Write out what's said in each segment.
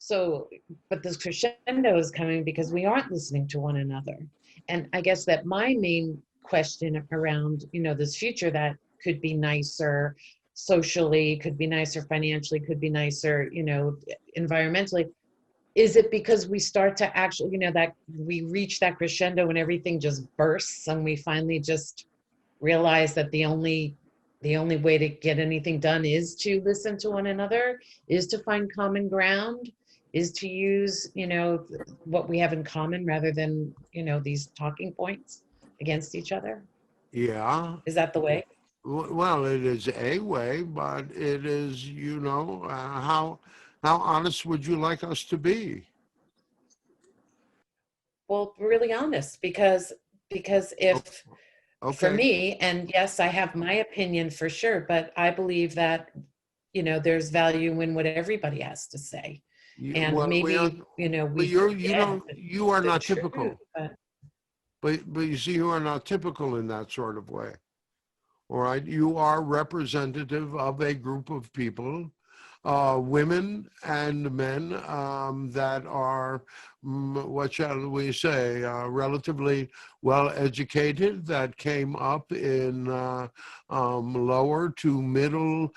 So, but this crescendo is coming because we aren't listening to one another. And I guess that my main question around, this future that could be nicer socially, could be nicer financially, could be nicer, environmentally. Is it because we start to actually, that we reach that crescendo and everything just bursts and we finally just realize that the only way to get anything done is to listen to one another, is to find common ground, is to use, what we have in common rather than, these talking points against each other? Yeah. Is that the way? Well, it is a way, but it is, how honest would you like us to be? Well, really honest, because O- if, for Okay. me, and yes, I have my opinion for sure, but I believe that, there's value in what everybody has to say. And Well, we are, maybe, but we you forget don't, you are the not truth, typical. but But you see, you are not typical in that sort of way. All right. You are representative of a group of people, women and men, that are, what shall we say, relatively well educated, that came up in lower to middle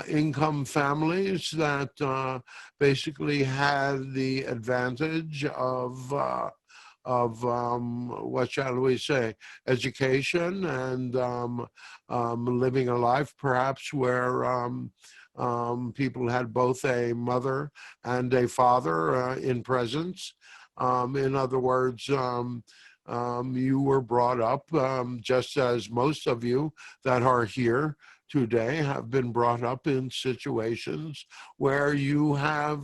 income families, that basically had the advantage of what shall we say, education, and living a life perhaps where people had both a mother and a father in presence. In other words, you were brought up, just as most of you that are here today have been brought up in situations where you have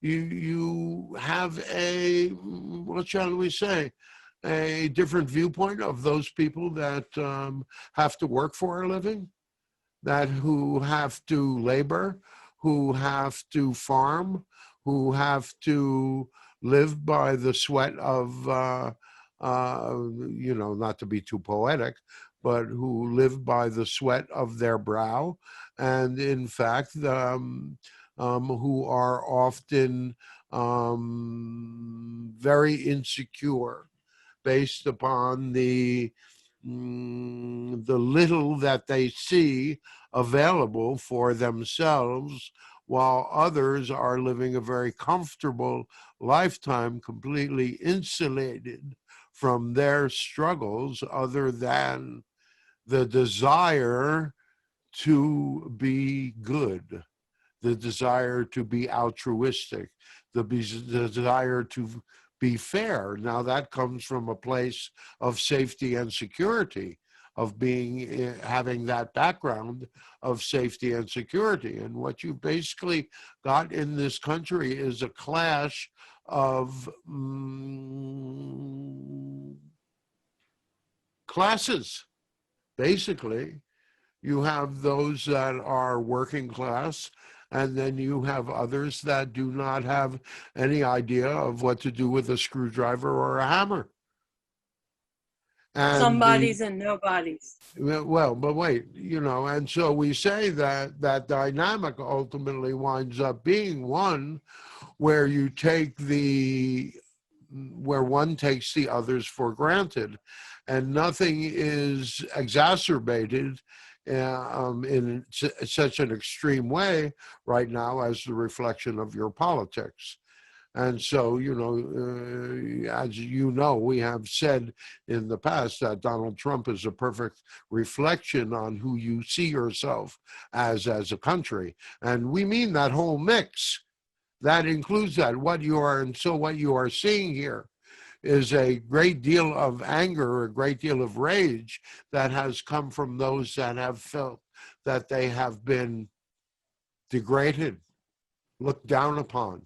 you have a, what shall we say, a different viewpoint of those people that have to work for a living, that who have to labor, who have to farm, who have to live by the sweat of, not to be too poetic, but who live by the sweat of their brow, and in fact, who are often very insecure based upon the little that they see available for themselves, while others are living a very comfortable lifetime, completely insulated from their struggles, other than the desire to be good, the desire to be altruistic, the desire to be fair. Now that comes from a place of safety and security, of being, having that background of safety and security. And what you basically got in this country is a clash of classes, basically. You have those that are working class, and then you have others that do not have any idea of what to do with a screwdriver or a hammer. And the, Somebodies and nobodies. well, but wait, and so we say that that dynamic ultimately winds up being one where you take where one takes the others for granted, and nothing is exacerbated in such an extreme way right now as the reflection of your politics. And so, as you know, we have said in the past that Donald Trump is a perfect reflection on who you see yourself as a country. And we mean that whole mix. That includes that, what you are. And so what you are seeing here is a great deal of anger, a great deal of rage that has come from those that have felt that they have been degraded, looked down upon.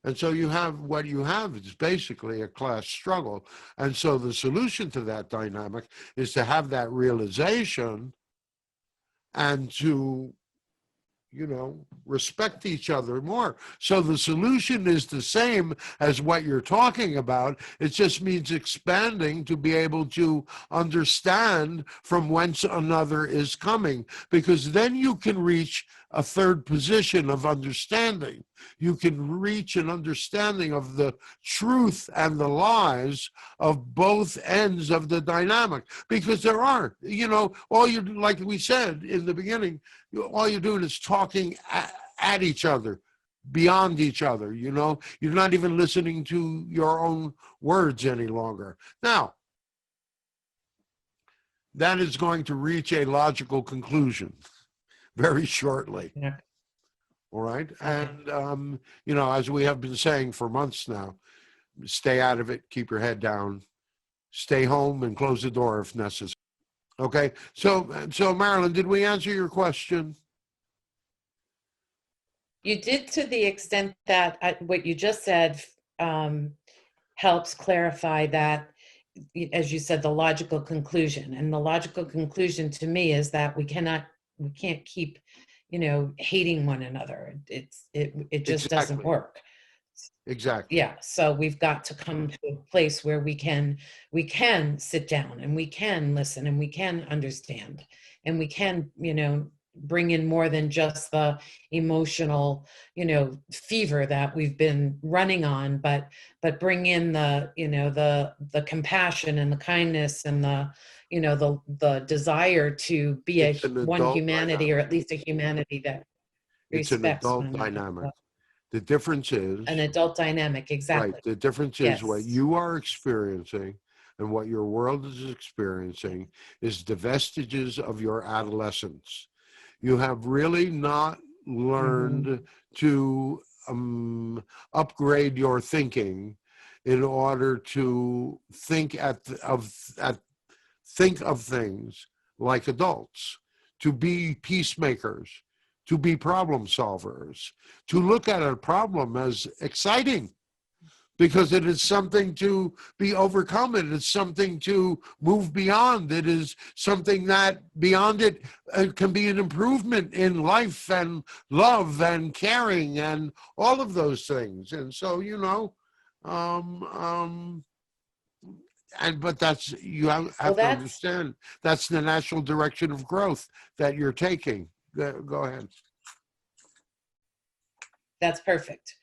And so what you have is basically a class struggle. And so the solution to that dynamic is to have that realization and to, respect each other more. So the solution is the same as what you're talking about. It just means expanding to be able to understand from whence another is coming, because then you can reach a third position of understanding. You can reach an understanding of the truth and the lies of both ends of the dynamic, because there aren't, all you, like we said in the beginning, all you're doing is talking at each other, beyond each other, you're not even listening to your own words any longer. Now, that is going to reach a logical conclusion very shortly. Yeah. All right. And, as we have been saying for months now, stay out of it, keep your head down, stay home and close the door if necessary. Okay. So Marilyn, did we answer your question? You did, to the extent that what you just said helps clarify that, as you said, the logical conclusion. And the logical conclusion to me is that we can't keep, hating one another. It just doesn't work. Exactly. Yeah. So we've got to come to a place where we can sit down and we can listen and we can understand and we can, bring in more than just the emotional, fever that we've been running on, but bring in the, the compassion and the kindness and the, the desire to be one humanity dynamic, or at least a humanity that it's an adult dynamic. The difference is an adult dynamic. Exactly. Right. The difference is what you are experiencing and what your world is experiencing is the vestiges of your adolescence. You have really not learned to upgrade your thinking in order to think think of things like adults, to be peacemakers, to be problem solvers, to look at a problem as exciting, because it is something to be overcome. It is something to move beyond. It is something that beyond it can be an improvement in life and love and caring and all of those things. And so, but that's, you have to understand, that's the natural direction of growth that you're taking. Go ahead. That's perfect.